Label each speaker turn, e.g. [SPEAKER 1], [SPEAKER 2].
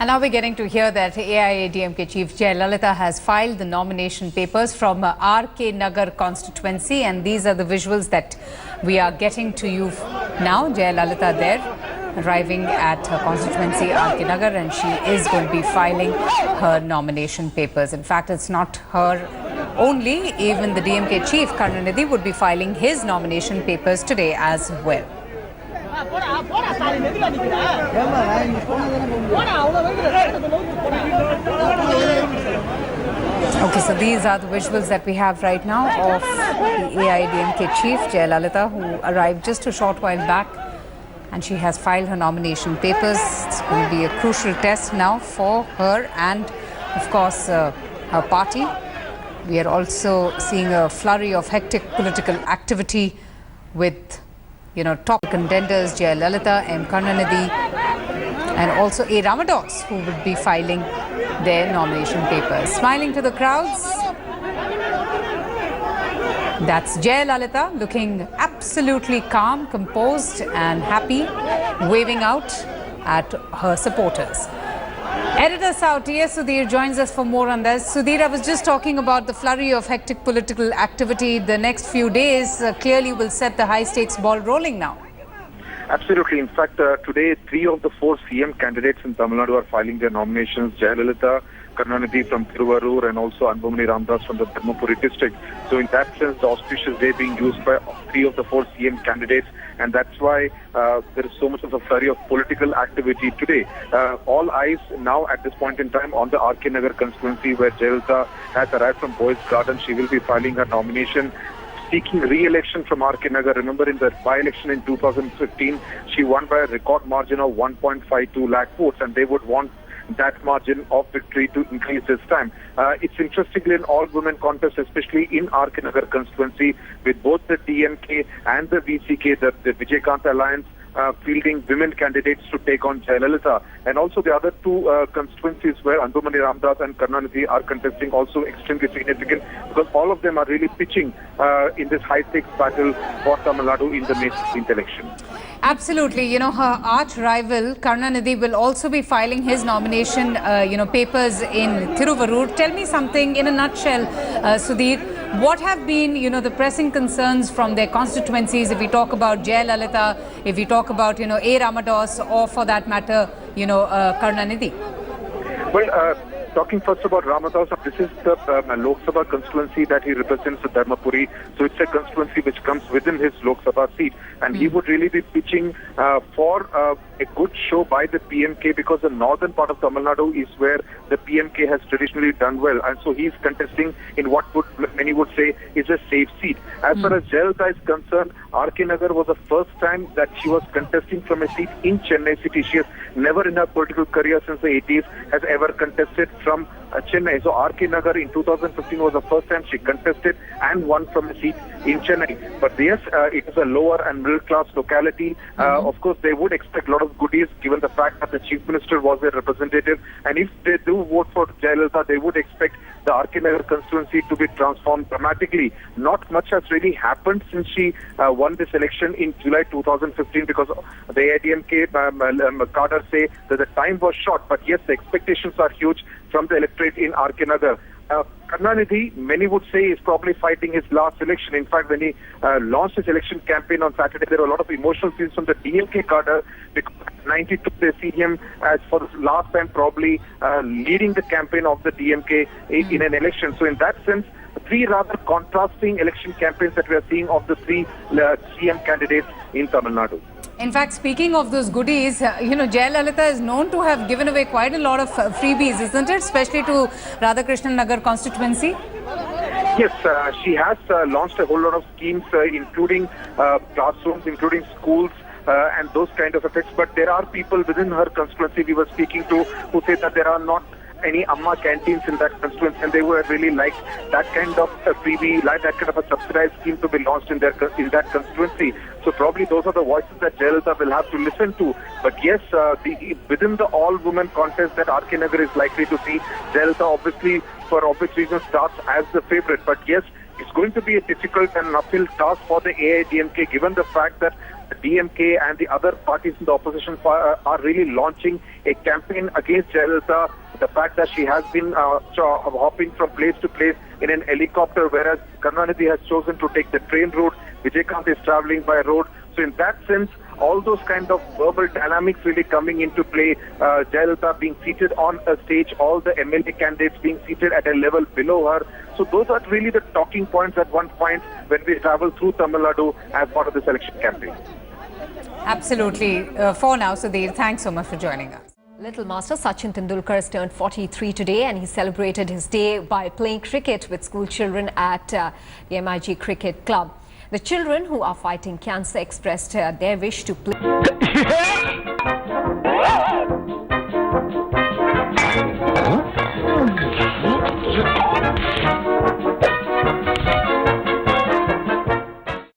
[SPEAKER 1] And now we're getting to hear that AIADMK Chief Jayalalithaa has filed the nomination papers from R K Nagar constituency, and these are the visuals that we are getting to you now. Jayalalithaa there, arriving at her constituency R K Nagar, and she is going to be filing her nomination papers. In fact, it's not her only. Even the DMK Chief Karunanidhi would be filing his nomination papers today as well. Okay, so these are the visuals that we have right now of the AIADMK Chief Jayalalithaa, who arrived just a short while back, and she has filed her nomination papers. It's going to be a crucial test now for her and, of course, her party. We are also seeing a flurry of hectic political activity with top contenders Jayalalithaa, M Karunanidhi, and also A Ramadas, who would be filing their nomination papers. Smiling to the crowds, that's Jayalalithaa, looking absolutely calm, composed and happy, waving out at her supporters. Editor South, yes, Sudhir joins us for more on this. Sudhir, I was just talking about the flurry of hectic political activity. The next few days clearly will set the high-stakes ball rolling now.
[SPEAKER 2] Absolutely. In fact, today, 3 of the 4 CM candidates in Tamil Nadu are filing their nominations. Jayalalithaa, Karunanidhi from Thiruvarur, and also Anbumani Ramdas from the Dharmapuri district. So in that sense, the auspicious day being used by 3 of the 4 CM candidates, and that's why there is so much of a flurry of political activity today. All eyes now at this point in time on the R K Nagar constituency, where Jayalalithaa has arrived from Boys Garden. She will be filing her nomination, seeking re-election from R K Nagar. Remember, in the by-election in 2015, she won by a record margin of 1.52 lakh votes, and they would want that margin of victory to increase this time. It's interestingly an all-women contest, especially in R K Nagar constituency, with both the DMK and the VCK, the Vijaykanth Alliance, fielding women candidates to take on Jayalalithaa. And also the other 2 constituencies where Anbumani Ramdas and Karunanidhi are contesting also extremely significant, because all of them are really pitching in this high-stakes battle for Tamil Nadu in the May 16th election.
[SPEAKER 1] Absolutely. Her arch rival Karunanidhi will also be filing his nomination papers in Thiruvarur. Tell me something in a nutshell, Sudhir. What have been, the pressing concerns from their constituencies, if we talk about Jayalalithaa, if we talk about, A Ramadas, or for that matter, Karunanidhi?
[SPEAKER 2] Well, talking first about Ramadas, this is the Lok Sabha constituency that he represents, the Dharmapuri. So it's a constituency which comes within his Lok Sabha seat. And he would really be pitching for a good show by the PMK, because the northern part of Tamil Nadu is where the PMK has traditionally done well. And so he's contesting in what many would say is a safe seat. As far as Jayalalithaa is concerned, R K Nagar was the first time that she was contesting from a seat in Chennai city. She has never in her political career since the 80s has ever contested from Chennai. So R K Nagar in 2015 was the first time she contested and won from a seat in Chennai. But yes, it is a lower and middle class locality. Of course, they would expect a lot of goodies given the fact that the Chief Minister was their representative. And if they do vote for Jayalalithaa, they would expect the R K Nagar constituency to be transformed dramatically. Not much has really happened since she won this election in July 2015, because the AIADMK cadre say that the time was short. But yes, the expectations are huge from the electorate in R K Nagar. Karunanidhi, many would say, is probably fighting his last election. In fact, when he launched his election campaign on Saturday, there were a lot of emotional scenes from the DMK cadre, because 92 they see him as for the last time probably leading the campaign of the DMK in an election. So in that sense, 3 rather contrasting election campaigns that we are seeing of the 3 CM candidates in Tamil Nadu.
[SPEAKER 1] In fact, speaking of those goodies, Jayalalithaa is known to have given away quite a lot of freebies, isn't it? Especially to Radhakrishnan Nagar constituency.
[SPEAKER 2] Yes, she has launched a whole lot of schemes, including classrooms, including schools, and those kind of effects. But there are people within her constituency we were speaking to who say that there are not any Amma canteens in that constituency, and they would really like that kind of a freebie, like that kind of a subsidized scheme to be launched in that constituency. So probably those are the voices that Jayalalithaa will have to listen to. But yes, within the all-women contest that R K Nagar is likely to see, Jayalalithaa obviously, for obvious reasons, starts as the favourite. But yes, it's going to be a difficult and uphill task for the AIADMK, given the fact that the DMK and the other parties in the opposition are really launching a campaign against Jayalalithaa. The fact that she has been hopping from place to place in an helicopter, whereas Karunanidhi has chosen to take the train route. Vijaykanth is traveling by road. So in that sense, all those kind of verbal dynamics really coming into play. Jayalalithaa being seated on a stage, all the MLA candidates being seated at a level below her. So those are really the talking points at one point when we travel through Tamil Nadu as part of this election campaign.
[SPEAKER 1] Absolutely. For now, Sudhir, thanks so much for joining us.
[SPEAKER 3] Little Master Sachin Tendulkar has turned 43 today, and he celebrated his day by playing cricket with school children at the MIG Cricket Club. The children who are fighting cancer expressed their wish to play.